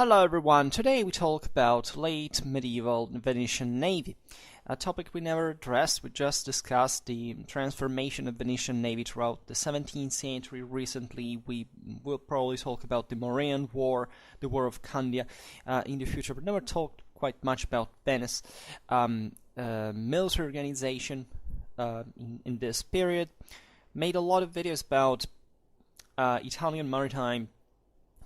Hello everyone, today we talk about late medieval Venetian navy. A topic we never addressed. We just discussed the transformation of Venetian navy throughout the 17th century. Recently we will probably talk about the Morean War, the War of Candia in the future, but never talked quite much about Venice military organization in this period. Made a lot of videos about Italian maritime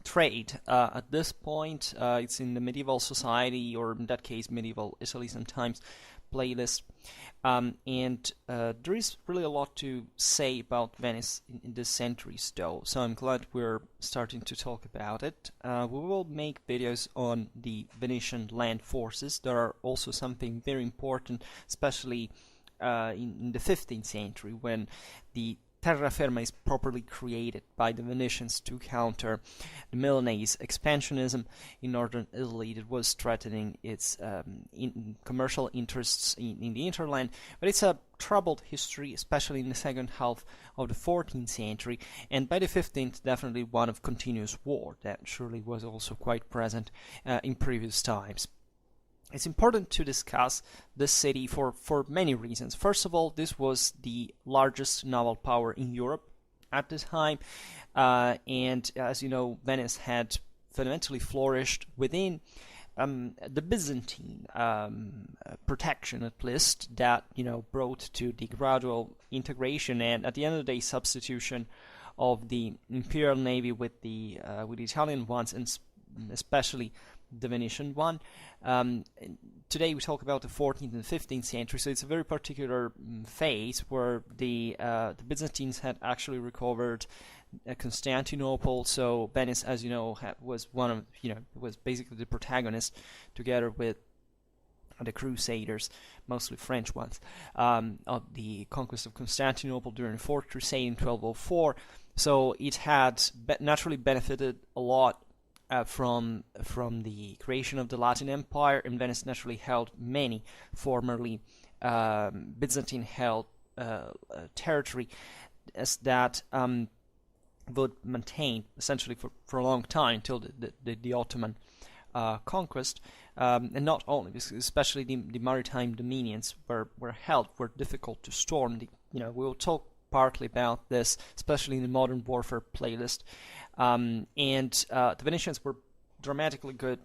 trade. At this point, it's in the medieval society, or in that case, medieval Italy sometimes playlist. And there is really a lot to say about Venice in this centuries, though. So I'm glad we're starting to talk about it. We will make videos on the Venetian land forces. There are also something very important, especially in the 15th century, when the terraferma is properly created by the Venetians to counter the Milanese expansionism in northern Italy that was threatening its commercial interests in the hinterland. But it's a troubled history, especially in the second half of the 14th century, and by the 15th, definitely one of continuous war that surely was also quite present in previous times. It's important to discuss this city for many reasons. First of all, this was the largest naval power in Europe at the time, and as you know, Venice had fundamentally flourished within the Byzantine protection, at least, that brought to the gradual integration and, at the end of the day, substitution of the imperial navy with the Italian ones, and especially the Venetian one. Today we talk about the 14th and 15th century, so it's a very particular phase where the Byzantines had actually recovered Constantinople. So Venice, as you know, was one of was basically the protagonist, together with the Crusaders, mostly French ones, of the conquest of Constantinople during the Fourth Crusade in 1204. So it had naturally benefited a lot from the creation of the Latin Empire, and Venice naturally held many formerly Byzantine-held territory as that would maintain essentially for a long time until the Ottoman conquest, and not only, because especially the maritime dominions were difficult to storm. We will talk partly about this, especially in the modern warfare playlist. And the Venetians were dramatically good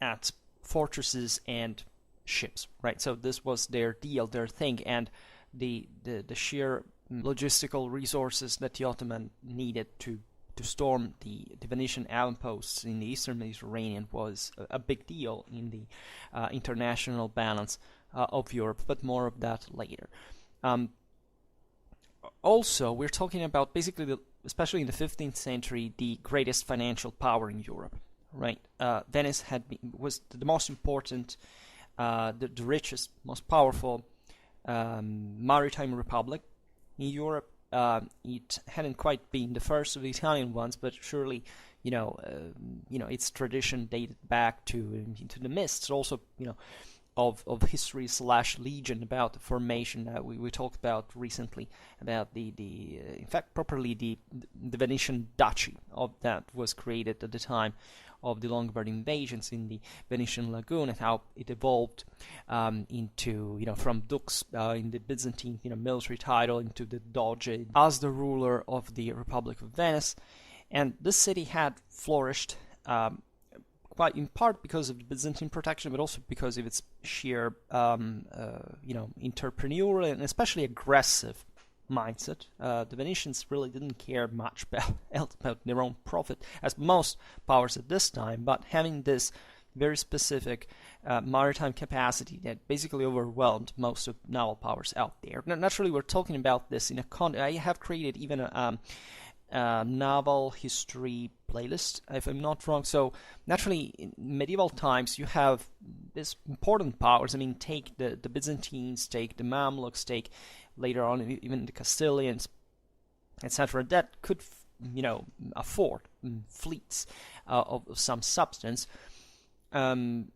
at fortresses and ships, right? So this was their deal, their thing, and the sheer logistical resources that the Ottoman needed to storm the Venetian outposts in the eastern Mediterranean was a big deal in the international balance of Europe, but more of that later. Also, we're talking about basically, especially in the 15th century, the greatest financial power in Europe, right? Venice was the most important, the richest, most powerful maritime republic in Europe. It hadn't quite been the first of the Italian ones, but surely, its tradition dated back into the mists. Also, of history / legend about the formation we talked about recently, about in fact properly the Venetian duchy that was created at the time of the Lombard invasions in the Venetian lagoon, and how it evolved into from dux in the Byzantine military title into the doge as the ruler of the Republic of Venice. And this city had flourished quite in part because of the Byzantine protection, but also because of its sheer, entrepreneurial and especially aggressive mindset. The Venetians really didn't care much about their own profit, as most powers at this time, but having this very specific maritime capacity that basically overwhelmed most of naval powers out there. Now, naturally, we're talking about this in I have created even a naval history playlist, if I'm not wrong. So naturally, in medieval times, you have these important powers. I mean, take the Byzantines, take the Mamluks, take later on even the Castilians, etc. That could afford fleets of some substance. And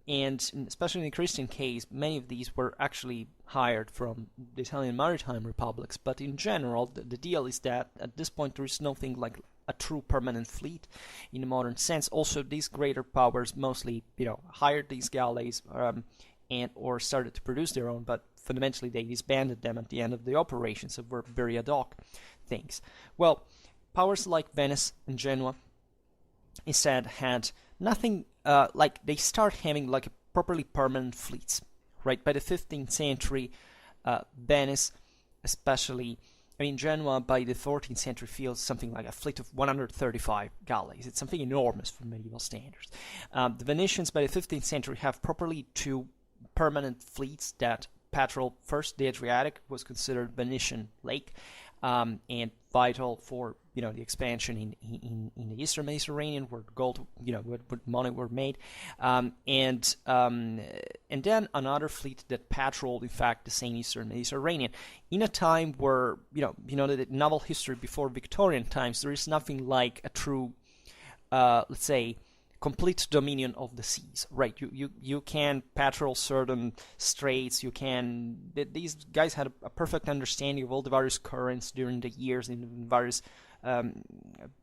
especially in the Christian case, many of these were actually hired from the Italian maritime republics. But in general, the deal is that at this point there is nothing like a true permanent fleet in the modern sense. Also, these greater powers mostly, hired these galleys and or started to produce their own, but fundamentally they disbanded them at the end of the operation, so were very ad hoc things. Well, powers like Venice and Genoa instead had nothing like they start having like a properly permanent fleets, right? By the 15th century, Venice, especially, Genoa by the 14th century feels something like a fleet of 135 galleys. It's something enormous for medieval standards. The Venetians by the 15th century have properly two permanent fleets that patrol first the Adriatic, was considered Venetian lake, and vital for the expansion in the Eastern Mediterranean, where gold, where money were made, and then another fleet that patrolled, in fact, the same Eastern Mediterranean in a time where the naval history before Victorian times, there is nothing like a true, let's say, complete dominion of the seas, right? You can patrol certain straits. These guys had a perfect understanding of all the various currents during the years in various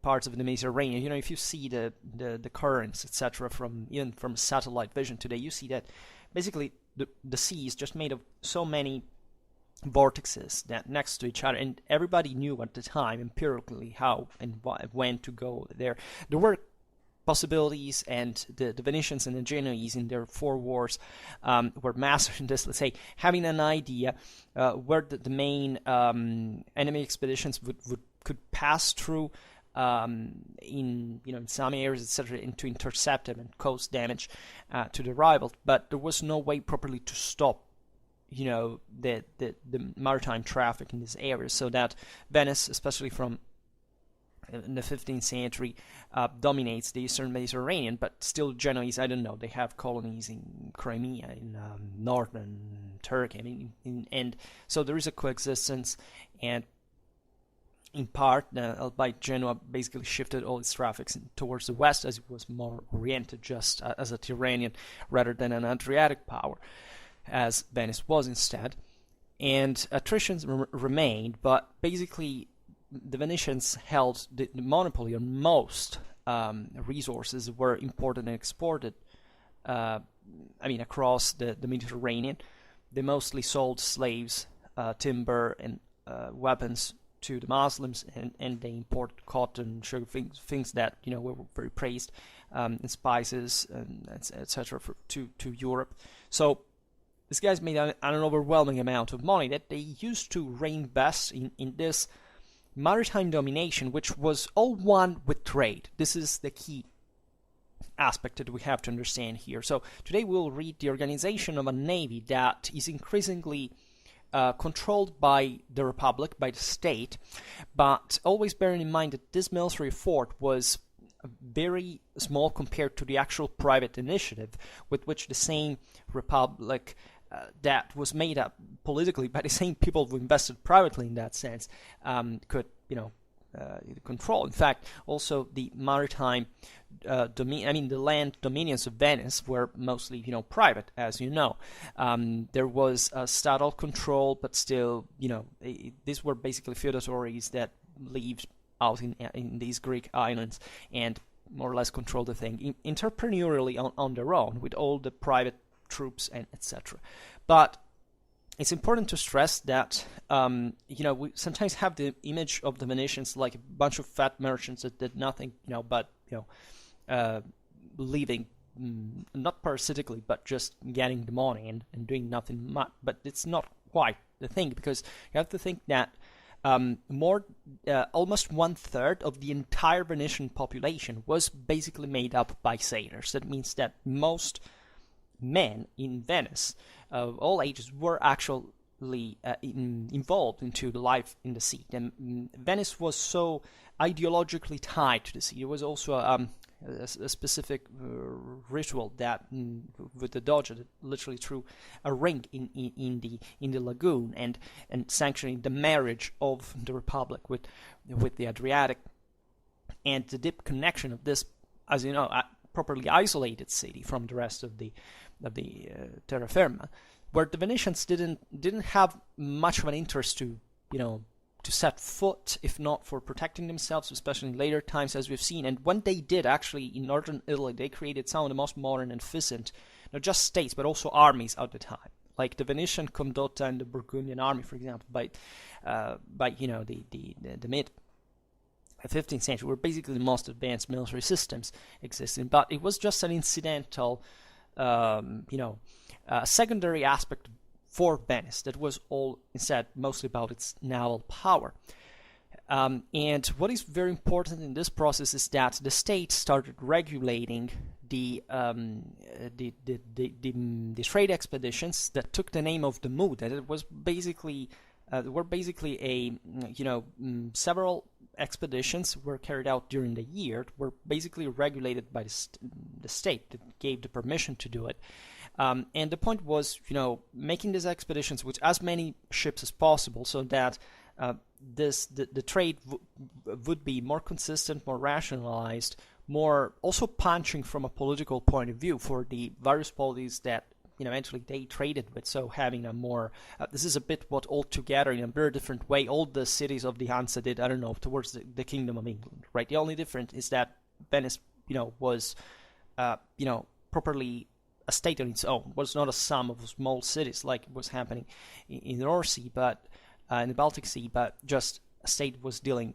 parts of the Mediterranean. If you see the currents, etc., even from satellite vision today, you see that basically the sea is just made of so many vortexes that next to each other, and everybody knew at the time empirically how and when to go there. There were possibilities, and the Venetians and the Genoese in their four wars were mastering this, let's say, having an idea where the main enemy expeditions could pass through in some areas, etc., and to intercept them and cause damage to the rival. But there was no way properly to stop the maritime traffic in this area, so that Venice, especially from in the 15th century, dominates the Eastern Mediterranean, but still Genoese, I don't know, they have colonies in Crimea, in northern Turkey, and so there is a coexistence, and in part, albeit Genoa basically shifted all its traffic towards the west, as it was more oriented just as a Tyrrhenian rather than an Adriatic power, as Venice was instead, and attritions remained, but basically the Venetians held the monopoly on most resources were imported and exported across the Mediterranean. They mostly sold slaves, timber, and weapons to the Muslims, and they imported cotton, sugar, things that were very praised, and spices, and etc. to Europe. So these guys made an overwhelming amount of money that they used to reinvest in this maritime domination, which was all one with trade. This is the key aspect that we have to understand here. So today we'll read the organization of a navy that is increasingly controlled by the Republic, by the state, but always bearing in mind that this military effort was very small compared to the actual private initiative with which the same Republic that was made up politically by the same people who invested privately in that sense could control. In fact, also the maritime the land dominions of Venice were mostly private, as you know. There was a stattal control, but still these were basically feudatories that lived out in these Greek islands and more or less controlled the thing entrepreneurially on their own, with all the private troops and etc. But it's important to stress that we sometimes have the image of the Venetians like a bunch of fat merchants that did nothing but living not parasitically, but just getting the money and doing nothing much. But it's not quite the thing, because you have to think that almost 1/3 of the entire Venetian population was basically made up by sailors. That means that most men in Venice of all ages were actually involved into the life in the sea. And Venice was so ideologically tied to the sea. There was also a specific ritual that with the Doge that literally threw a ring in the lagoon and sanctioning the marriage of the Republic with the Adriatic, and the deep connection of this, as you know, properly isolated city from the rest of the terra firma, where the Venetians didn't have much of an interest to to set foot, if not for protecting themselves, especially in later times, as we've seen. And when they did, actually, in northern Italy, they created some of the most modern and efficient, not just states, but also armies at the time, like the Venetian Condotta and the Burgundian army, for example, by the mid 15th century, were basically the most advanced military systems existing. But it was just an incidental, secondary aspect for Venice that was all instead mostly about its naval power. And what is very important in this process is that the state started regulating the trade expeditions that took the name of the mood. That it was basically several expeditions were carried out during the year, were basically regulated by the state that gave the permission to do it. And the point was, making these expeditions with as many ships as possible, so that the trade would be more consistent, more rationalized, more also punching from a political point of view for the various polities that eventually they traded with. So having a more this is a bit what altogether in a very different way all the cities of the Hansa did, I don't know, towards the Kingdom of England, right? The only difference is that Venice was properly a state on its own, was not a sum of small cities like was happening in the North Sea, but in the Baltic Sea, but just a state was dealing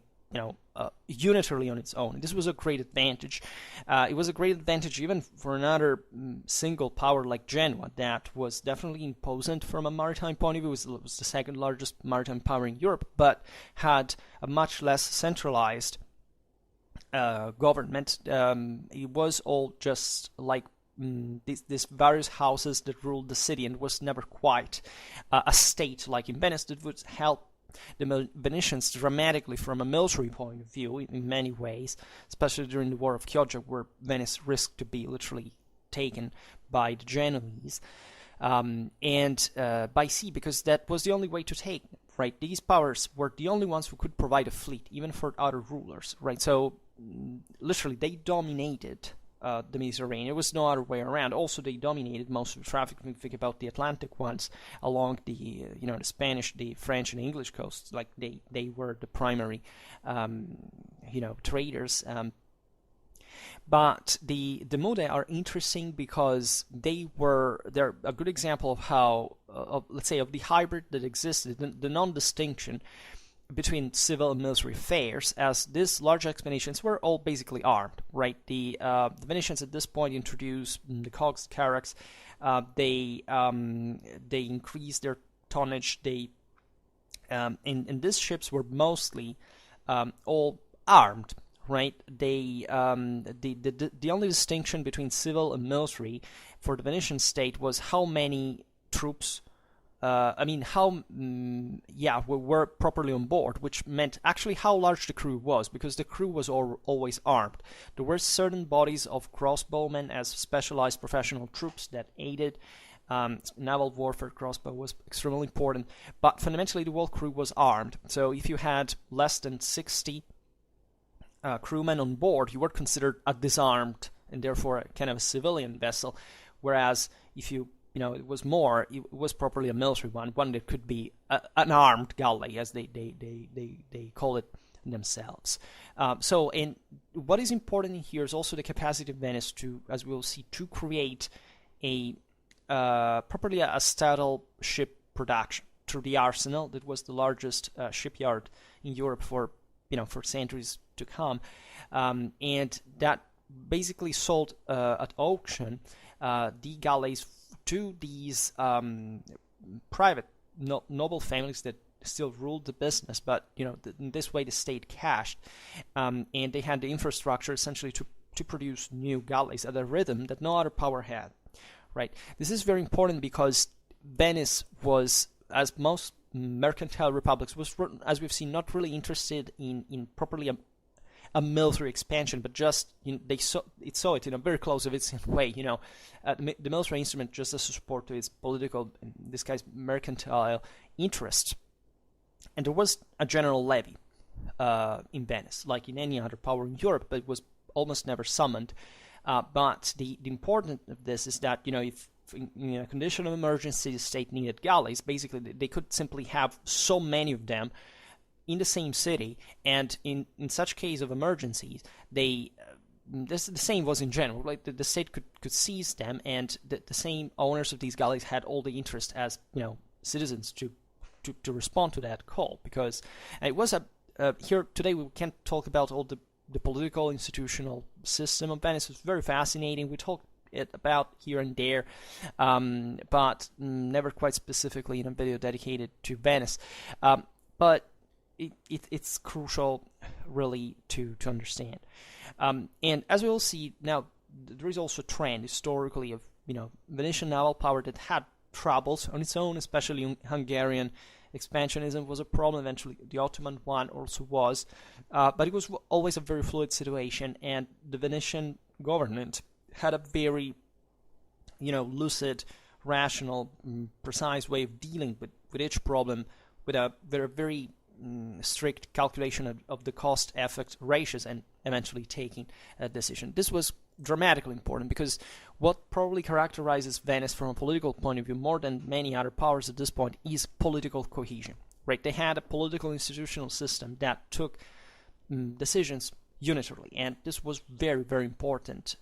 unitarily on its own. This was a great advantage. It was a great advantage even for another single power like Genoa, that was definitely imposant from a maritime point of view. It was the second largest maritime power in Europe, but had a much less centralized government. It was all just like these various houses that ruled the city, and was never quite a state like in Venice that would help the Venetians dramatically from a military point of view in many ways, especially during the War of Chioggia, where Venice risked to be literally taken by the Genoese, and by sea, because that was the only way to take them, right? These powers were the only ones who could provide a fleet, even for other rulers, right? So literally they dominated the Mediterranean. It was no other way around. Also, they dominated most of the traffic. When we think about the Atlantic ones along the the Spanish, the French, and English coasts, like they were the primary traders. But the Mode are interesting because they're a good example of how let's say of the hybrid that existed, the non-distinction between civil and military affairs, as these large expeditions were all basically armed, right? The Venetians at this point introduced the cogs, carracks. They increased their tonnage. And these ships were mostly all armed, right? The only distinction between civil and military for the Venetian state was how many troops. Were properly on board, which meant actually how large the crew was, because the crew was always armed. There were certain bodies of crossbowmen as specialized professional troops that aided naval warfare. Crossbow was extremely important, but fundamentally the whole crew was armed. So if you had less than 60 crewmen on board, you were considered a disarmed and therefore a kind of a civilian vessel, whereas if it was more, it was properly a military one that could be an armed galley, as they call it themselves. And what is important here is also the capacity of Venice to, as we will see, to create properly a steel ship production through the arsenal that was the largest shipyard in Europe for centuries to come, and that basically sold at auction the galleys to these private noble families that still ruled the business, but in this way the state cashed, and they had the infrastructure essentially to produce new galleys at a rhythm that no other power had, right? This is very important because Venice was, as most mercantile republics, was, as we've seen, not really interested in properly a military expansion, but just they saw it in a very close of its way. The military instrument just as a support to its political, in this case, mercantile interests. And there was a general levy in Venice, like in any other power in Europe, but it was almost never summoned. But the importance of this is that if in a condition of emergency the state needed galleys, basically they could simply have so many of them in the same city, and in such case of emergencies, they the same was in general. Like the state could seize them, and the same owners of these galleys had all the interest as citizens to respond to that call, because it was here today we can't talk about all the political institutional system of Venice. It's very fascinating. We talked it about here and there, but never quite specifically in a video dedicated to Venice. But it's crucial, really, to understand. And as we will see now, there is also a trend historically of Venetian naval power that had troubles on its own, especially Hungarian expansionism was a problem. Eventually, the Ottoman one also was, but it was always a very fluid situation, and the Venetian government had a very, lucid, rational, precise way of dealing with each problem, with a very strict calculation of the cost-effect ratios, and eventually taking a decision. This was dramatically important, because what probably characterizes Venice from a political point of view more than many other powers at this point is political cohesion. Right? They had a political institutional system that took decisions unitarily, and this was very, very important,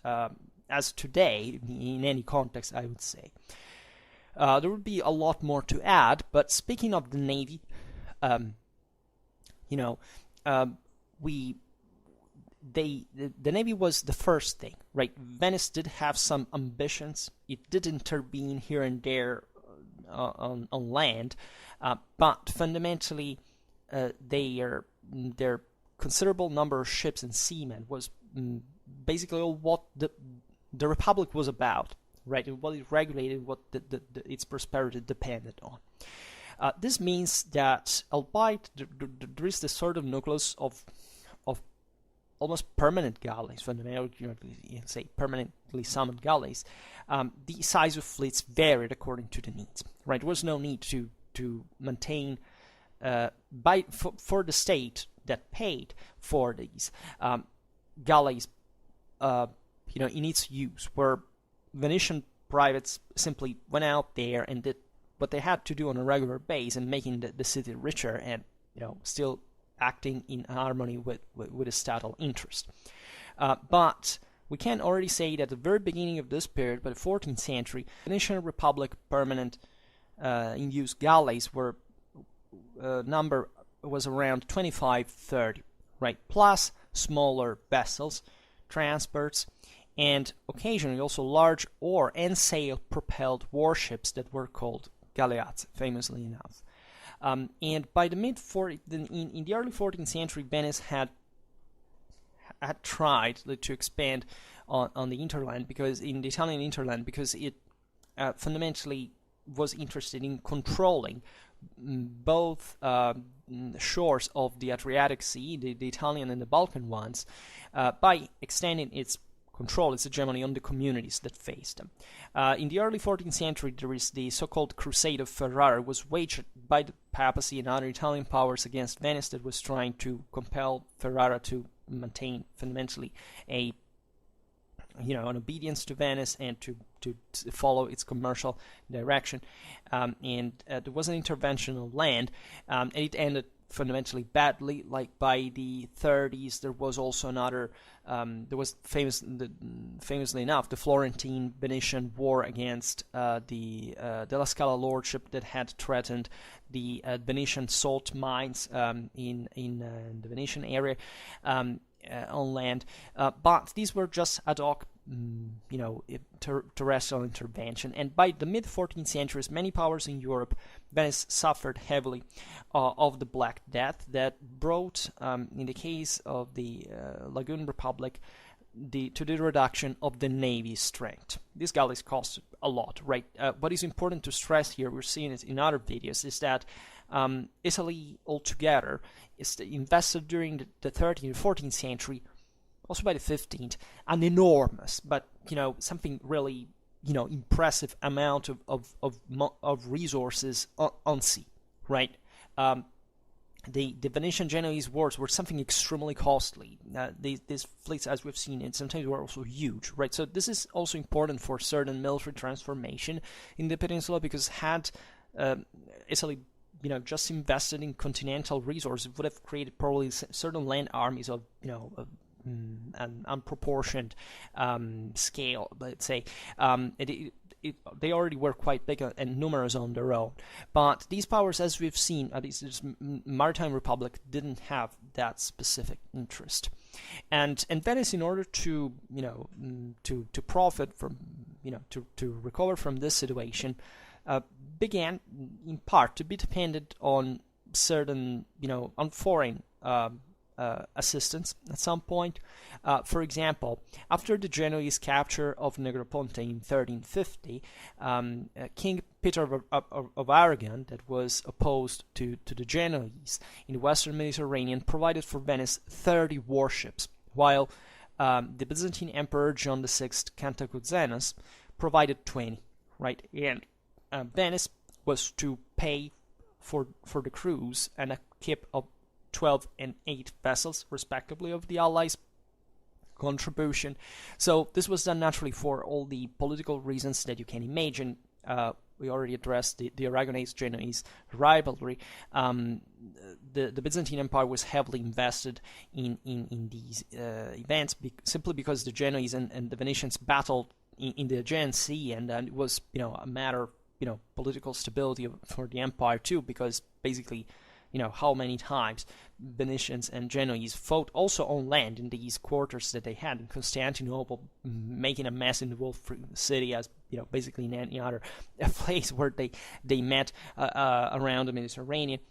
as today in any context, I would say. There would be a lot more to add, but speaking of the Navy, the Navy was the first thing, right? Venice did have some ambitions. It did intervene here and there on land, but fundamentally, their considerable number of ships and seamen was basically what the Republic was about, right? And what it regulated, what its prosperity depended on. This means that, albeit there is this sort of nucleus of almost permanent galleys, fundamentally, say permanently summoned galleys, the size of fleets varied according to the needs. Right, there was no need to maintain for the state that paid for these galleys, in its use, where Venetian privates simply went out there and did what they had to do on a regular basis, and making the city richer, and still acting in harmony with a statal interest. But we can already say that at the very beginning of this period, by the 14th century, Venetian Republic permanent in-use galleys were number was around 25-30, right? Plus smaller vessels, transports, and occasionally also large oar and sail-propelled warships that were called galleazzi, famously enough. And by the in the early 14th century, Venice had tried to expand on the hinterland, because in the Italian hinterland, because it fundamentally was interested in controlling both shores of the Adriatic Sea, the Italian and the Balkan ones, by extending its control, its hegemony on the communities that faced them. In the early 14th century, there is the so-called Crusade of Ferrara, was waged by the papacy and other Italian powers against Venice, that was trying to compel Ferrara to maintain fundamentally an obedience to Venice and to follow its commercial direction. And there was an intervention on land, and it ended fundamentally badly. Like by the 30s, there was also another. There was famously enough, the Florentine-Venetian war against the Della Scala lordship that had threatened the Venetian salt mines in the Venetian area on land. But these were just ad hoc, terrestrial intervention. And by the mid-14th century, many powers in Europe, Venice suffered heavily of the Black Death that brought, in the case of the Lagoon Republic, to the reduction of the navy's strength. These galleys cost a lot, right? What is important to stress here, we're seeing it in other videos, is that Italy altogether is invested during the 13th and 14th century, also by the 15th, an enormous, but something really impressive amount of resources on sea, right? The Venetian-Genoese wars were something extremely costly. These fleets, as we've seen, and sometimes were also huge, right? So this is also important for certain military transformation in the peninsula, because had Italy just invested in continental resources, would have created probably certain land armies of, an unproportioned scale, let's say. They already were quite big and numerous on their own. But these powers, as we've seen, this maritime republic didn't have that specific interest. And Venice, in order to to profit from to recover from this situation, began in part to be dependent on certain on foreign assistance at some point. For example, after the Genoese capture of Negroponte in 1350, King Peter of Aragon, that was opposed to the Genoese in the Western Mediterranean, provided for Venice 30 warships, while the Byzantine Emperor John VI Cantacuzenus provided 20. Right, and Venice was to pay for the crews and a kip of 12 and 8 vessels, respectively, of the Allies' contribution. So this was done naturally for all the political reasons that you can imagine. We already addressed the Aragonese-Genoese rivalry. The Byzantine Empire was heavily invested in these events simply because the Genoese and the Venetians battled in the Aegean Sea, and it was a matter of political stability for the empire too, because basically how many times Venetians and Genoese fought also on land in these quarters that they had in Constantinople, making a mess in the Wolf City, as basically in any other place where they met around the Mediterranean.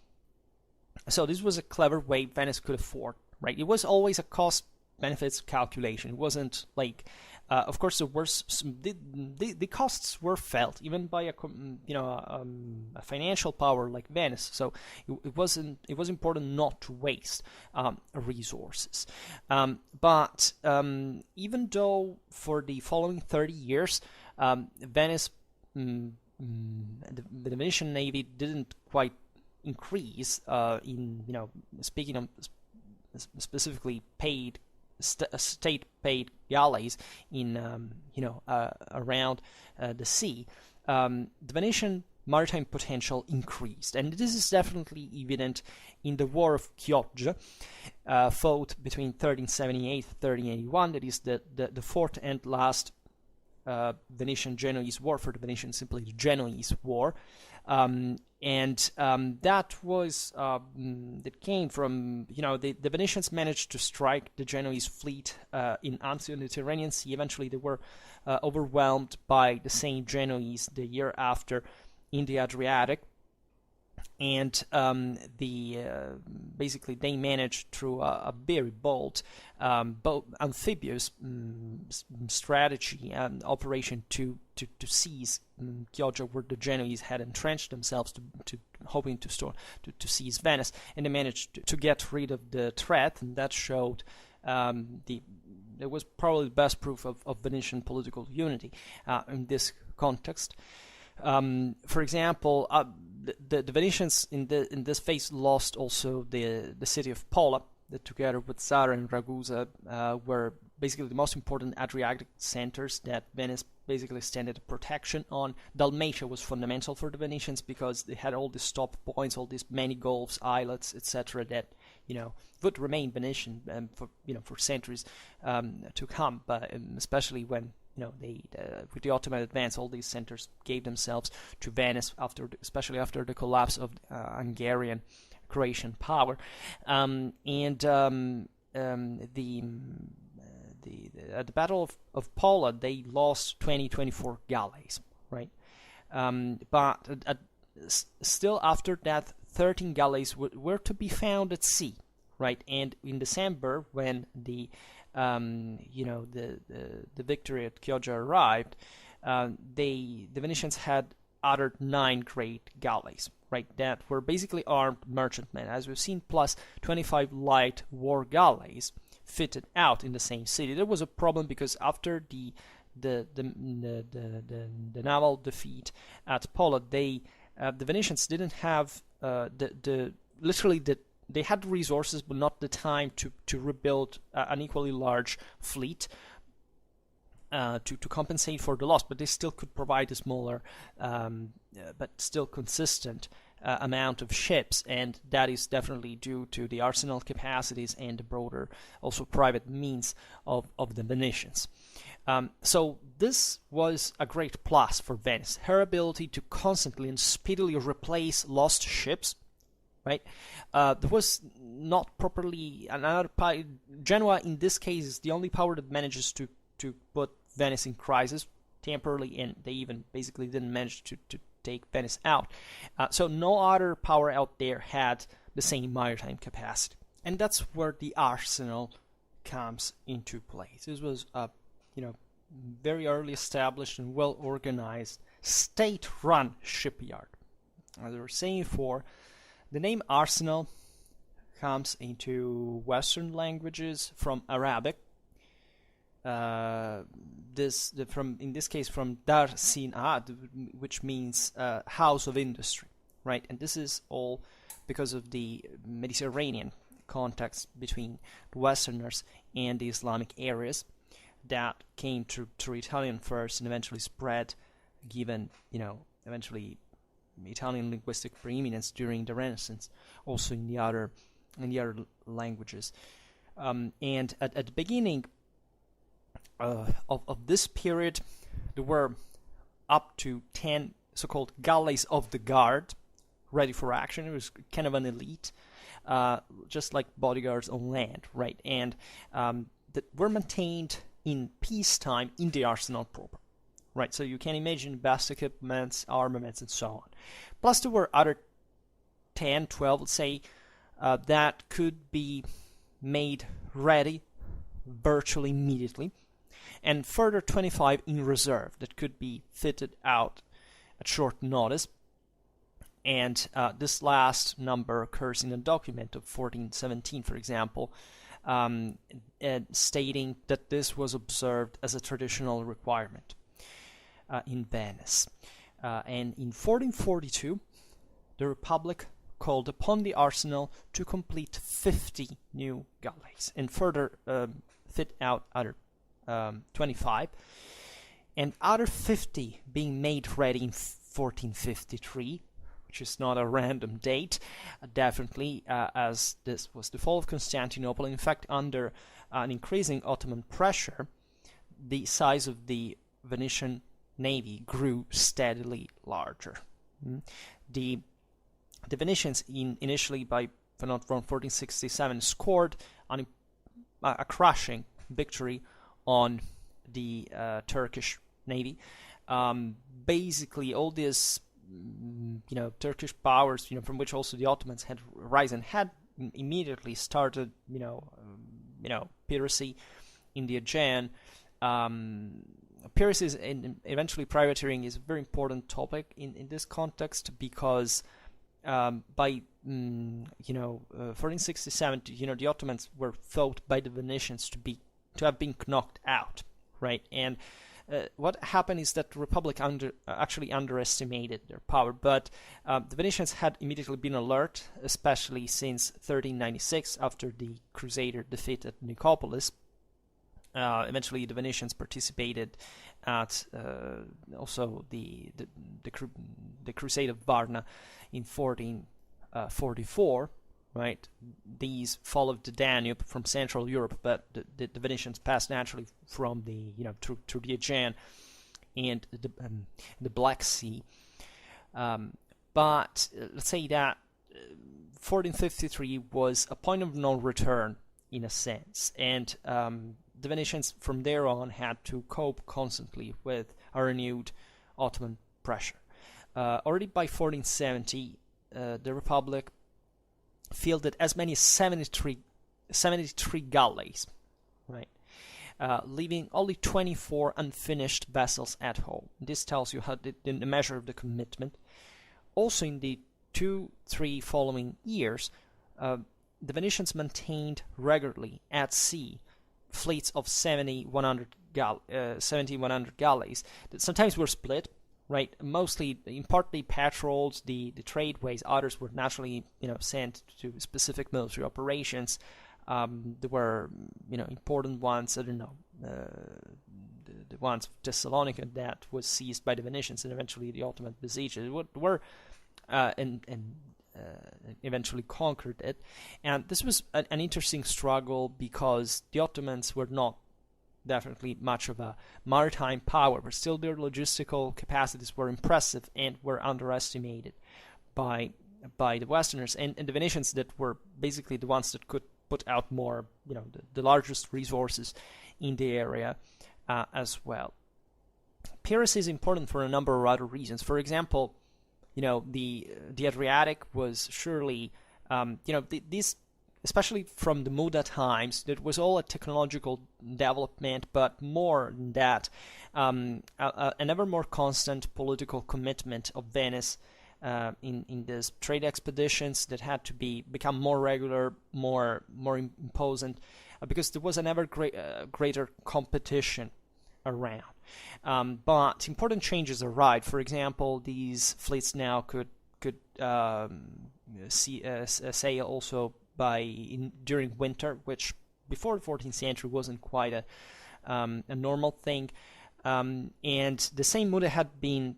So this was a clever way Venice could afford, right? It was always a cost benefits calculation. It wasn't like of course, the costs were felt even by a financial power like Venice. So it was important not to waste resources. But even though for the following 30 years, Venice, the Venetian Navy didn't quite increase speaking of specifically paid. State-paid galleys in around the sea, the Venetian maritime potential increased, and this is definitely evident in the War of Chioggia, fought between 1378 and 1381. That is the fourth and last Venetian-Genoese war. For the Venetians, simply the Genoese War. That was that came from the Venetians managed to strike the Genoese fleet in Anzio in the Mediterranean Sea. Eventually, they were overwhelmed by the same Genoese the year after in the Adriatic, and basically they managed through a very bold amphibious strategy and operation to seize Chioggia, where the Genoese had entrenched themselves, hoping to seize Venice, and they managed to get rid of the threat, and that showed it was probably the best proof of Venetian political unity in this context. For example, the Venetians in this phase lost also the city of Pola, that together with Zara and Ragusa were basically the most important Adriatic centers that Venice basically extended protection on. Dalmatia was fundamental for the Venetians because they had all these stop points, all these many gulfs, islets, etc. that would remain Venetian for centuries to come, but especially when with the Ottoman advance, all these centers gave themselves to Venice especially after the collapse of Hungarian Croatian power, at the Battle of Pola, they lost 24 galleys, right? But still after that, 13 galleys were to be found at sea, right? And in December, when the victory at Chioggia arrived, the Venetians had uttered 9 great galleys, right, that were basically armed merchantmen, as we've seen, plus 25 light war galleys fitted out in the same city. There was a problem because after the naval defeat at Pola, the Venetians didn't have they had resources but not the time to rebuild an equally large fleet to compensate for the loss, but they still could provide a smaller but still consistent amount of ships, and that is definitely due to the arsenal capacities and the broader, also private means of the Venetians. So this was a great plus for Venice, her ability to constantly and speedily replace lost ships. Right, there was not properly another Genoa in this case is the only power that manages to put Venice in crisis temporarily, and they even basically didn't manage to take Venice out. So no other power out there had the same maritime capacity, and that's where the arsenal comes into place. This was a very early established and well organized state-run shipyard. As I was saying before, the name arsenal comes into Western languages from Arabic. In this case from Dar Sin'ad, which means house of industry, right? And this is all because of the Mediterranean context between the Westerners and the Islamic areas that came through Italian first and eventually spread, given eventually Italian linguistic preeminence during the Renaissance, also in the other languages. And at the beginning of this period, there were up to 10 so-called galleys of the guard ready for action. It was kind of an elite, just like bodyguards on land, right? And that were maintained in peacetime in the arsenal proper. Right, so you can imagine best equipments, armaments, and so on. Plus, there were other 10, 12, let's say, that could be made ready virtually immediately, and further 25 in reserve that could be fitted out at short notice. And this last number occurs in a document of 1417, for example, stating that this was observed as a traditional requirement in Venice. And in 1442, the Republic called upon the arsenal to complete 50 new galleys and further fit out other 25, and other 50 being made ready in 1453, which is not a random date, definitely, as this was the fall of Constantinople. In fact, under an increasing Ottoman pressure, the size of the Venetian navy grew steadily larger. The Venetians, initially by, if I'm not wrong, 1467, scored a crushing victory on the Turkish navy. Basically, all these Turkish powers, from which also the Ottomans had risen, had immediately started, piracy in the Aegean. Piracy and eventually privateering is a very important topic in this context, because by 1467, the Ottomans were thought by the Venetians to have been knocked out, right? And what happened is that the Republic actually underestimated their power, but the Venetians had immediately been alert, especially since 1396, after the Crusader defeat at Nicopolis. Eventually, the Venetians participated at also the Crusade of Varna in 1444. Right, these followed the Danube from Central Europe, but the Venetians passed naturally from the through the Aegean and the Black Sea. But let's say that 1453 was a point of no return in a sense, and the Venetians from there on had to cope constantly with a renewed Ottoman pressure. Already by 1470, the Republic fielded as many as 73 galleys, right? Leaving only 24 unfinished vessels at home. This tells you how the measure of the commitment. Also, in the 2-3 following years, the Venetians maintained regularly at sea fleets of 100 galleys that sometimes were split, right? Mostly, in part, they patrolled the tradeways. Others were naturally, sent to specific military operations. There were, important ones. I don't know, the ones of Thessalonica that was seized by the Venetians, and eventually the Ottoman besieged. There were eventually conquered it. And this was an interesting struggle because the Ottomans were not definitely much of a maritime power, but still their logistical capacities were impressive and were underestimated by the Westerners and the Venetians, that were basically the ones that could put out more, the largest resources in the area as well. Piracy is important for a number of other reasons. For example, the Adriatic was surely, these, especially from the Muda times, it was all a technological development, but more than that, an ever more constant political commitment of Venice in these trade expeditions that had to become more regular, more imposing, because there was an ever greater competition around. But important changes arrived. For example, these fleets now could sail also during winter, which before the 14th century wasn't quite a normal thing. And the same Muda had been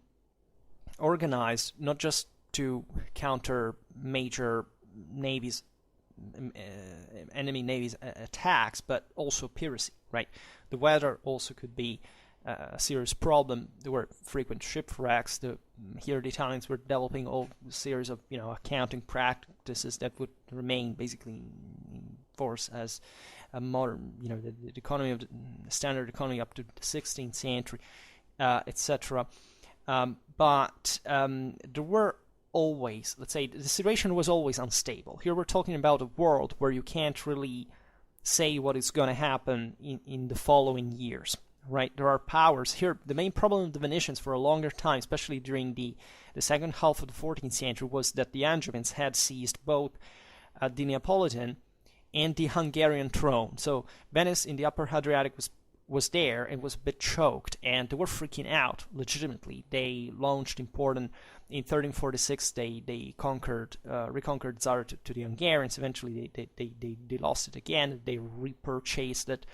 organized not just to counter major navies, enemy navies attacks, but also piracy. Right, the weather also could be a serious problem. There were frequent shipwrecks. Here the Italians were developing a series of accounting practices that would remain basically in force as a modern, the economy of the standard economy up to the 16th century, etc. But there were always, let's say, the situation was always unstable. Here we're talking about a world where you can't really say what is going to happen in the following years. Right, there are powers here. The main problem of the Venetians for a longer time, especially during the second half of the 14th century, was that the Angevins had seized both the Neapolitan and the Hungarian throne. So Venice in the Upper Adriatic was there and was a bit choked, and they were freaking out legitimately. They launched in 1346. They reconquered Zara to the Hungarians. Eventually, they lost it again. They repurchased it,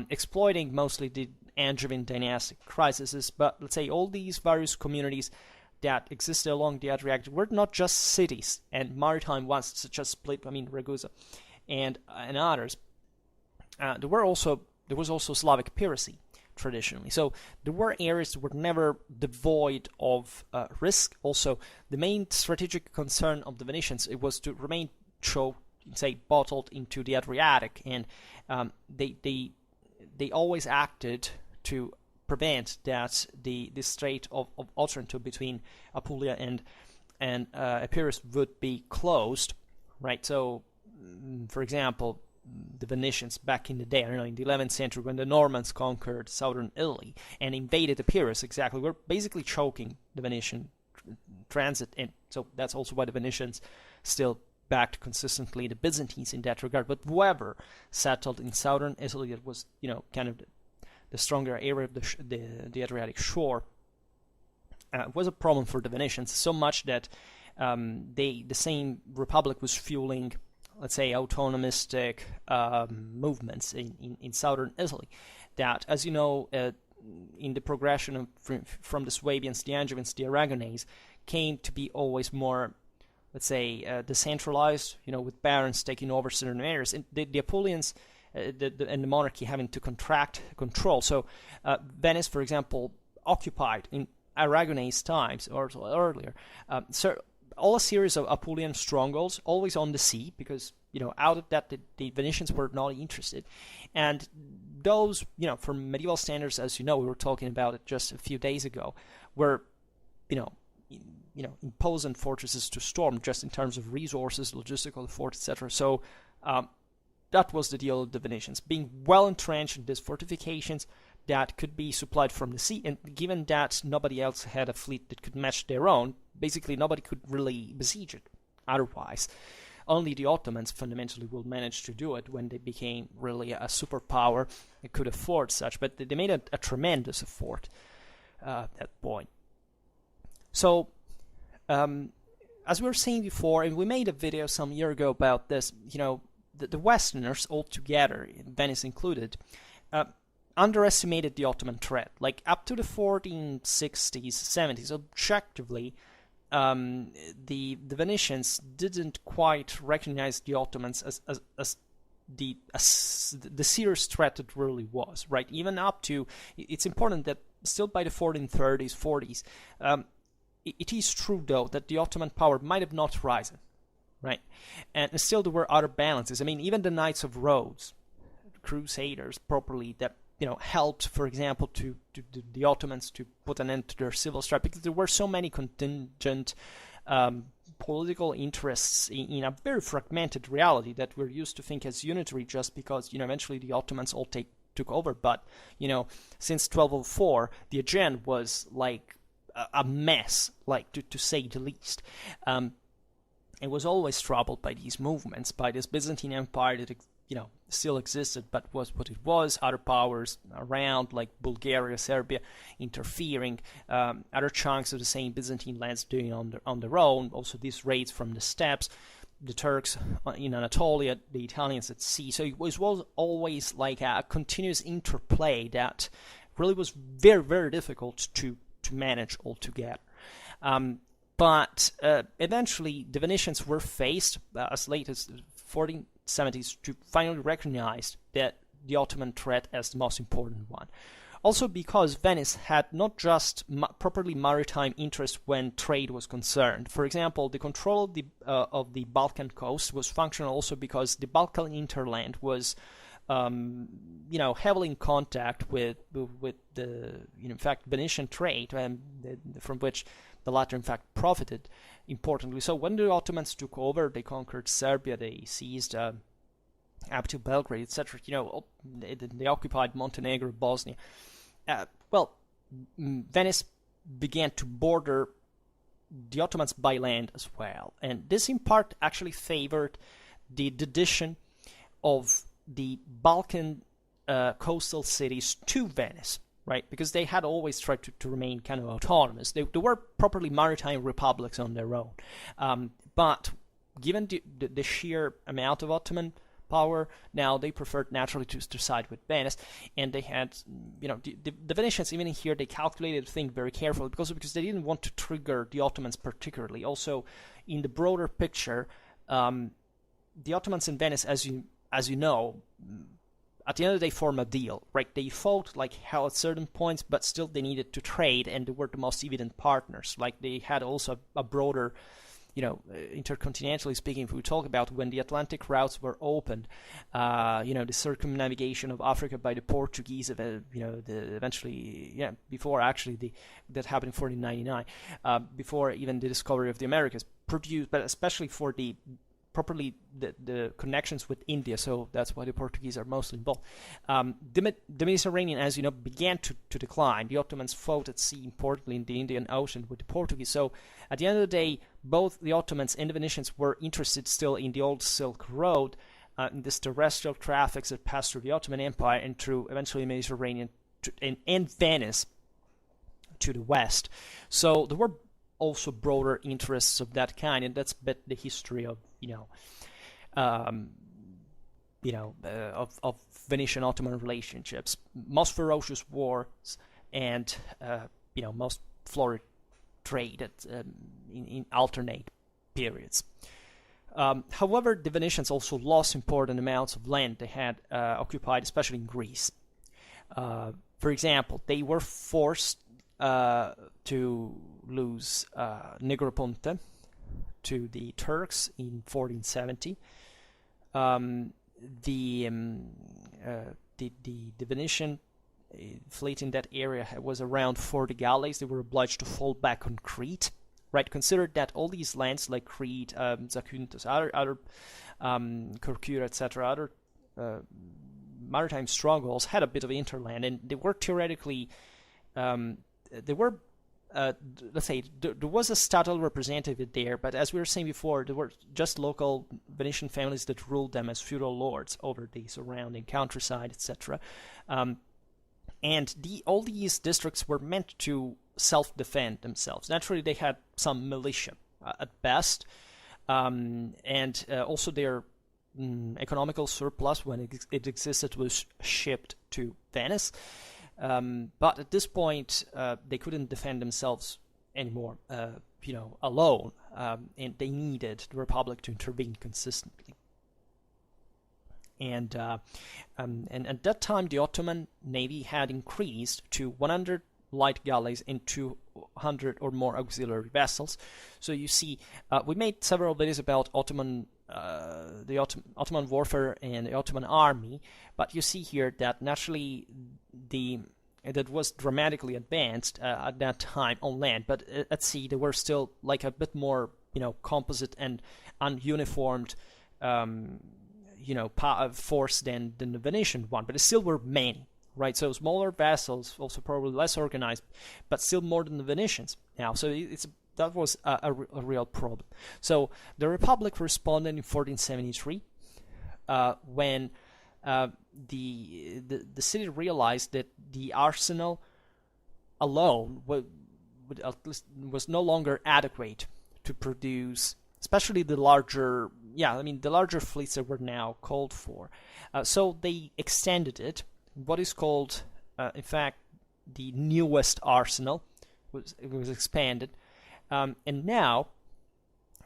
exploiting mostly the Angevin dynastic crises. But let's say all these various communities that existed along the Adriatic were not just cities and maritime ones, such as Ragusa and others. There was also Slavic piracy traditionally. So there were areas that were never devoid of risk. Also, the main strategic concern of the Venetians, it was to remain bottled into the Adriatic, and they always acted to prevent that the Strait of Otranto between Apulia and Epirus would be closed. Right. So, for example, the Venetians back in the day, in the 11th century, when the Normans conquered southern Italy and invaded Epirus, were basically choking the Venetian transit, and so that's also why the Venetians still backed consistently the Byzantines in that regard. But whoever settled in southern Italy, that was kind of the stronger area of the Adriatic shore, was a problem for the Venetians, so much that the same republic was fueling, let's say, autonomistic movements in southern Italy that, as you know, in the progression from the Swabians, the Angevins, the Aragonese, came to be always more, let's say, decentralized, with barons taking over certain areas, and the Apulians and the monarchy having to contract control. So Venice, for example, occupied in Aragonese times or earlier, all a series of Apulian strongholds, always on the sea, because out of that the Venetians were not interested, and those, for medieval standards, as we were talking about it just a few days ago, were imposing fortresses to storm, just in terms of resources, logistical effort, etc. So that was the deal of the Venetians, being well entrenched in these fortifications that could be supplied from the sea, and given that nobody else had a fleet that could match their own, basically nobody could really besiege it otherwise. Only the Ottomans fundamentally will manage to do it when they became really a superpower and could afford such, but they made a tremendous effort at that point. So, as we were saying before, and we made a video some year ago about this, the Westerners altogether, Venice included, underestimated the Ottoman threat. Like, up to the 1460s, 70s, objectively, the Venetians didn't quite recognize the Ottomans as the serious threat it really was, right? Even up to, it's important that still by the 1430s, 40s, it is true though that the Ottoman power might have not risen, right? And still there were other balances. I mean, even the Knights of Rhodes, Crusaders, properly, that helped, for example, to the Ottomans to put an end to their civil strife, because there were so many contingent political interests in a very fragmented reality that we're used to think as unitary, just because eventually the Ottomans all took over. But since 1204, the Aegean was like a mess, like to say the least. It was always troubled by these movements, by this Byzantine Empire that still existed, but was what it was. Other powers around, like Bulgaria, Serbia, interfering. Other chunks of the same Byzantine lands doing on their own. Also, these raids from the steppes, the Turks in Anatolia, the Italians at sea. So it was always like a continuous interplay that really was very, very difficult to manage altogether. But eventually, the Venetians were faced as late as 1470s to finally recognize that the Ottoman threat as the most important one. Also because Venice had not just properly maritime interest when trade was concerned. For example, the control of the Balkan coast was functional also because the Balkan hinterland was heavily in contact with the in fact Venetian trade, from which the latter in fact profited importantly. So when the Ottomans took over, they conquered Serbia, they seized up to Belgrade, etc. They occupied Montenegro, Bosnia. Venice began to border the Ottomans by land as well, and this in part actually favored the addition of the Balkan coastal cities to Venice, right? Because they had always tried to remain kind of autonomous. They were properly maritime republics on their own. But given the sheer amount of Ottoman power, now they preferred naturally to side with Venice. And they had, the Venetians, even here, they calculated the thing very carefully because they didn't want to trigger the Ottomans particularly. Also, in the broader picture, the Ottomans in Venice, as you know, at the end of the day, form a deal, right? They fought like hell at certain points, but still they needed to trade, and they were the most evident partners. Like they had also a broader, intercontinentally speaking, if we talk about when the Atlantic routes were opened, the circumnavigation of Africa by the Portuguese, before actually that happened in 1499, before even the discovery of the Americas, produced, but especially for the connections with India, so that's why the Portuguese are mostly involved. The Mediterranean, as you know, began to decline. The Ottomans fought at sea, importantly in the Indian Ocean, with the Portuguese. So at the end of the day, both the Ottomans and the Venetians were interested still in the old Silk Road, in this terrestrial traffics that passed through the Ottoman Empire and through eventually the Mediterranean and Venice to the west. So there were also broader interests of that kind, and that's been the history of of Venetian-Ottoman relationships. Most ferocious wars and most florid trade in alternate periods. However, the Venetians also lost important amounts of land they had occupied, especially in Greece. For example, they were forced to lose Negroponte to the Turks in 1470. The Venetian fleet in that area was around 40 galleys. They were obliged to fall back on Crete. Right, consider that all these lands like Crete, Zakynthos, other Corcyra, etc., other maritime strongholds had a bit of hinterland, and they were theoretically let's say there was a statal representative there, but as we were saying before, there were just local Venetian families that ruled them as feudal lords over the surrounding countryside, etc. And all these districts were meant to self-defend themselves. Naturally, they had some militia at best, and also their economical surplus, when it existed, was shipped to Venice. But at this point, they couldn't defend themselves anymore, alone, and they needed the Republic to intervene consistently. And at that time, the Ottoman navy had increased to 100 light galleys and 200 or more auxiliary vessels. So you see, we made several videos about Ottoman warfare and the Ottoman army, but you see here that naturally that was dramatically advanced at that time on land, but at sea they were still like a bit more composite and ununiformed force than the Venetian one, but it still were many, right? So smaller vessels, also probably less organized, but still more than the Venetians now. So that was a real problem. So the Republic responded in 1473 when the city realized that the arsenal alone was no longer adequate to produce, especially the larger fleets that were now called for. So they extended it. What is called, in fact, the newest arsenal was expanded, and now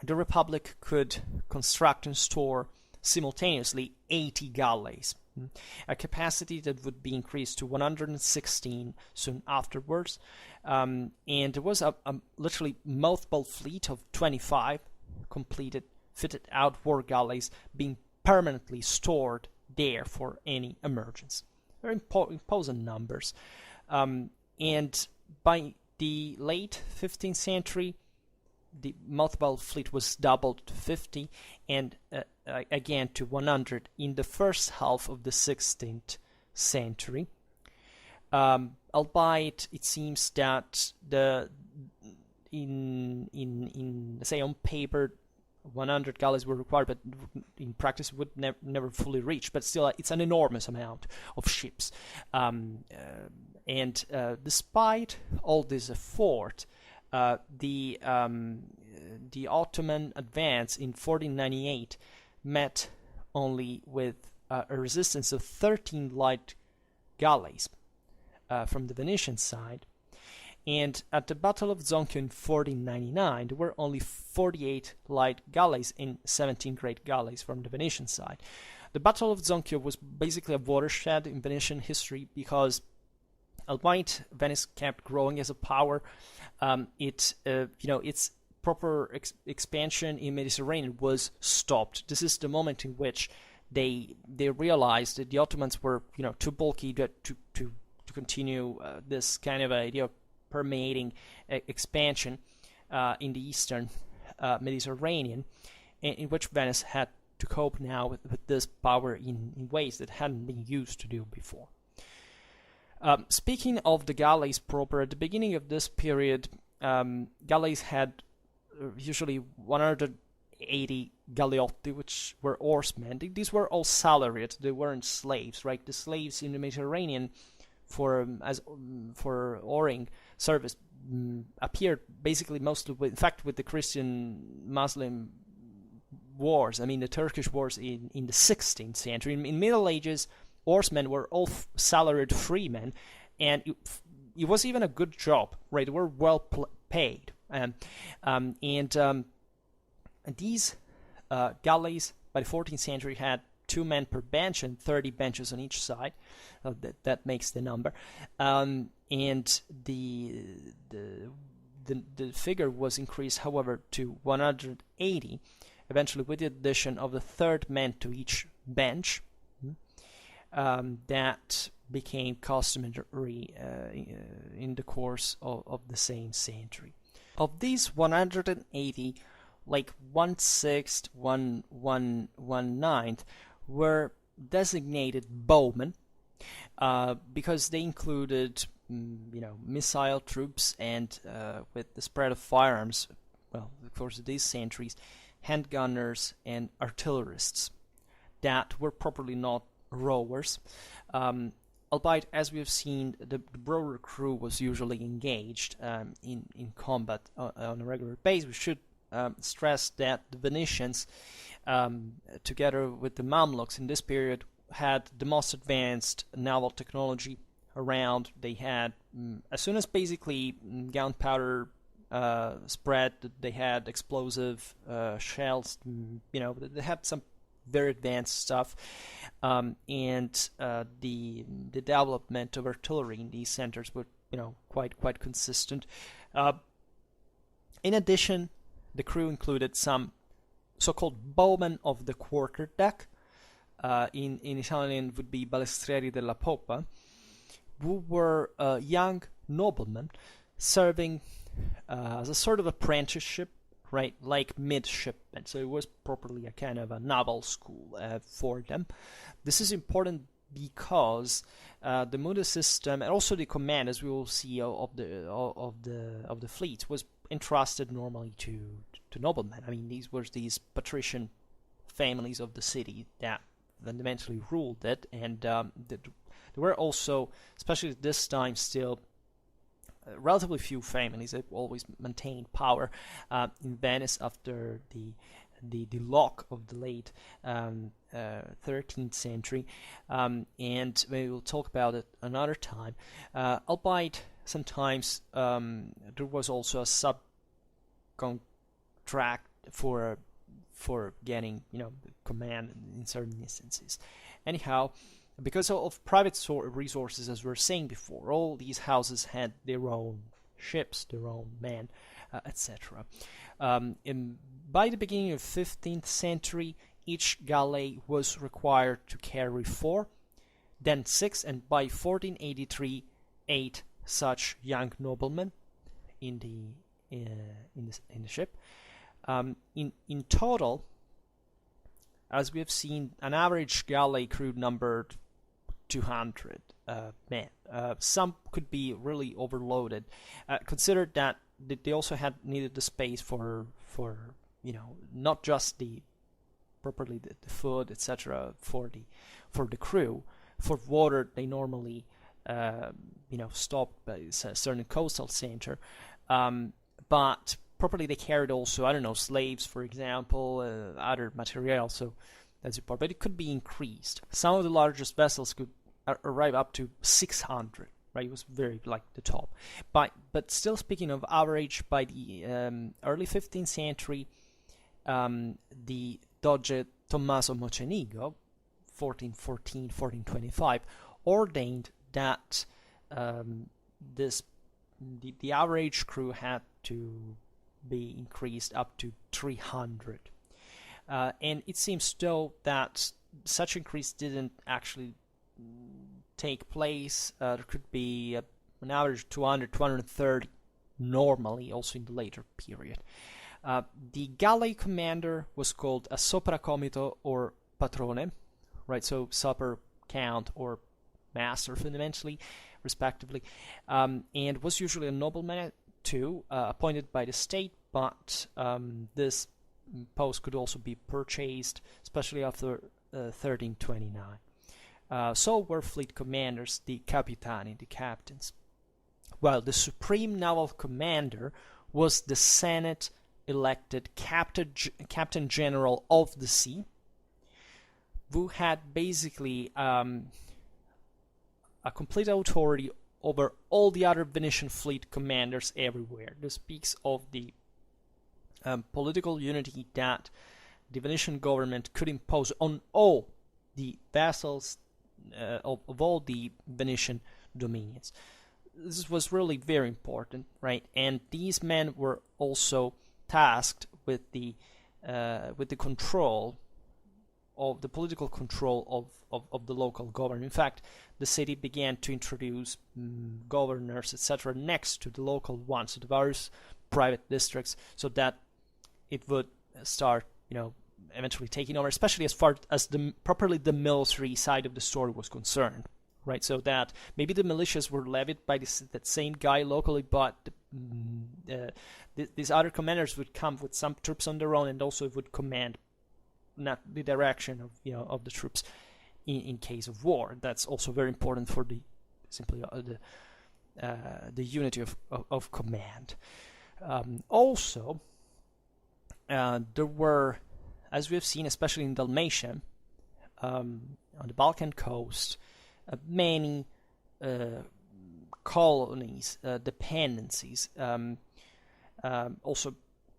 the Republic could construct and store simultaneously 80 galleys, a capacity that would be increased to 116 soon afterwards. And there was a literally mothball fleet of 25 completed, fitted out war galleys being permanently stored there for any emergence. Very imposing numbers. And by the late 15th century, the mothball fleet was doubled to 50 and again to 100 in the first half of the 16th century. Albeit it seems that say on paper 100 galleys were required, but in practice would never fully reach. But still, it's an enormous amount of ships. And despite all this effort, the Ottoman advance in 1498 met only with a resistance of 13 light galleys from the Venetian side. And at the Battle of Zonchio in 1499, there were only 48 light galleys and 17 great galleys from the Venetian side. The Battle of Zonchio was basically a watershed in Venetian history because, albeit Venice kept growing as a power, its proper expansion in Mediterranean was stopped. This is the moment in which they realized that the Ottomans were too bulky to continue this kind of idea of permeating expansion in the eastern Mediterranean, in which Venice had to cope now with this power in ways that hadn't been used to do before. Speaking of the galleys proper, at the beginning of this period, galleys had usually 180 galeotti, which were oarsmen. These were all salaried; they weren't slaves, right? The slaves in the Mediterranean for oaring service appeared basically mostly with the Christian-Muslim wars. I mean, the Turkish wars in the 16th century. In Middle Ages, oarsmen were all salaried freemen, and it was even a good job, right? They were well paid. These galleys by the 14th century had 2 men per bench and 30 benches on each side. That makes the number. And the figure was increased, however, to 180, eventually with the addition of the 3rd man to each bench. That became customary in the course of the same century. Of these 180, like 1/6, 1/9 were designated bowmen because they included, missile troops and with the spread of firearms, well, of course, these centuries, handgunners and artillerists that were properly not rowers. Albeit, as we have seen, the rower crew was usually engaged in combat on a regular basis. We should stress that the Venetians, together with the Mamluks in this period, had the most advanced naval technology around. They had, as soon as basically gunpowder spread. They had explosive shells. They had some very advanced stuff, and the development of artillery in these centers were quite consistent. In addition, the crew included some so-called bowmen of the quarterdeck. In Italian would be balestrieri della popa, who were young noblemen serving as a sort of apprenticeship, right, like midshipmen. So it was properly a kind of a naval school for them. This is important because the Muda system and also the command, as we will see, of the fleet was entrusted normally to noblemen. I mean, these were these patrician families of the city that fundamentally ruled it, and there were also, especially at this time, still relatively few families that always maintained power in Venice after the lock of the late 13th century, and we will talk about it another time. Albeit sometimes there was also a subcontract for getting command in certain instances. Anyhow, because of private resources, as we were saying before, all these houses had their own ships, their own men, etc. By the beginning of 15th century, each galley was required to carry 4, then 6, and by 1483, 8 such young noblemen in the ship. In total, as we have seen, an average galley crew numbered 200 men. Some could be really overloaded. Consider that they also needed the space for not just the food, etc. for the crew. For water, they normally stopped by a certain coastal center, but properly they carried also, slaves, for example, other material, so that's important. But it could be increased. Some of the largest vessels could arrive up to 600, right? It was very like the top. But still, speaking of average, by the early 15th century, the Doge Tommaso Mocenigo, 1425, ordained that the average crew had to be increased up to 300. And it seems, though, that such increase didn't actually take place. There could be an average 200, 230 normally, also in the later period. The galley commander was called a sopracomito or patrone, right? So supper count or master, fundamentally, respectively, and was usually a nobleman too, appointed by the state, but this post could also be purchased, especially after 1329. So were fleet commanders, the capitani, the captains. Well, the supreme naval commander was the Senate-elected Captain General of the Sea, who had basically a complete authority over all the other Venetian fleet commanders everywhere. This speaks of the political unity that the Venetian government could impose on all the vassals of all the Venetian dominions. This was really very important, right? And these men were also tasked with the control of the political control of the local government. In fact, the city began to introduce governors, etc., next to the local ones, so the various private districts, so that it would start, eventually taking over, especially as far as properly the military side of the story was concerned, right? So that maybe the militias were levied by that same guy locally, but these other commanders would come with some troops on their own, and also would command not the direction of the troops in case of war. That's also very important for the unity of command. Also, there were, as we have seen, especially in Dalmatia, on the Balkan coast, many colonies, dependencies. also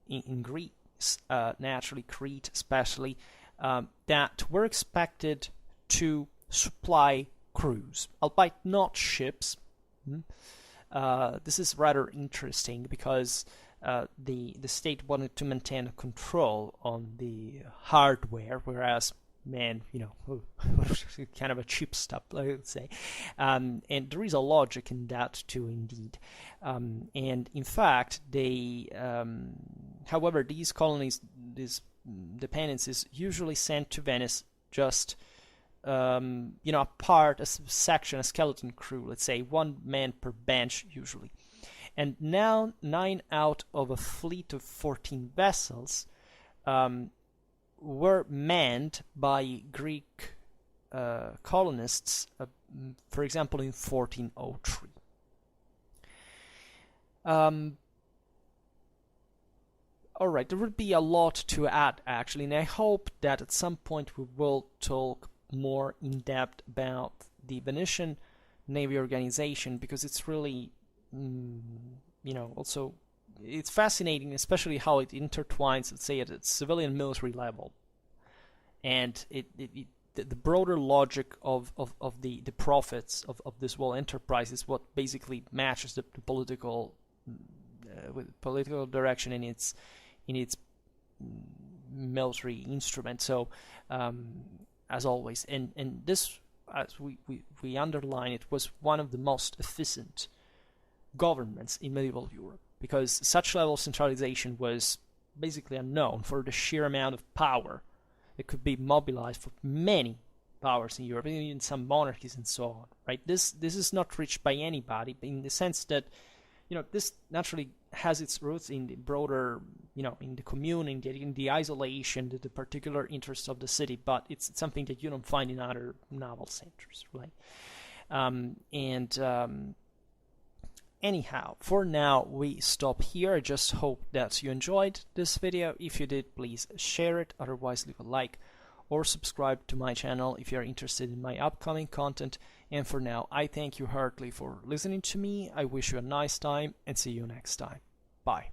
in Greece, naturally Crete especially, that were expected to supply crews, albeit not ships. This is rather interesting because the state wanted to maintain control on the hardware, whereas man, kind of a cheap stuff, let's say. And there is a logic in that too, indeed. And in fact, however, these colonies, these dependencies, usually sent to Venice just, a part, a section, a skeleton crew, let's say, one man per bench, usually. And now 9 out of a fleet of 14 vessels were manned by Greek colonists, for example, in 1403. All right, there would be a lot to add, actually, and I hope that at some point we will talk more in depth about the Venetian Navy organization, because it's really, also it's fascinating, especially how it intertwines, let's say, at a civilian military level, and the broader logic of the profits of this whole enterprise is what basically matches the political with political direction in its military instrument. So as always, and this, as we underline, it was one of the most efficient governments in medieval Europe, because such level of centralization was basically unknown for the sheer amount of power that could be mobilized for many powers in Europe, even some monarchies and so on. Right? This is not reached by anybody, in the sense that this naturally has its roots in the broader, in the commune, in the isolation, the particular interests of the city, but it's something that you don't find in other naval centers, right? Anyhow, for now, we stop here. I just hope that you enjoyed this video. If you did, please share it. Otherwise, leave a like or subscribe to my channel if you're interested in my upcoming content. And for now, I thank you heartily for listening to me. I wish you a nice time and see you next time. Bye.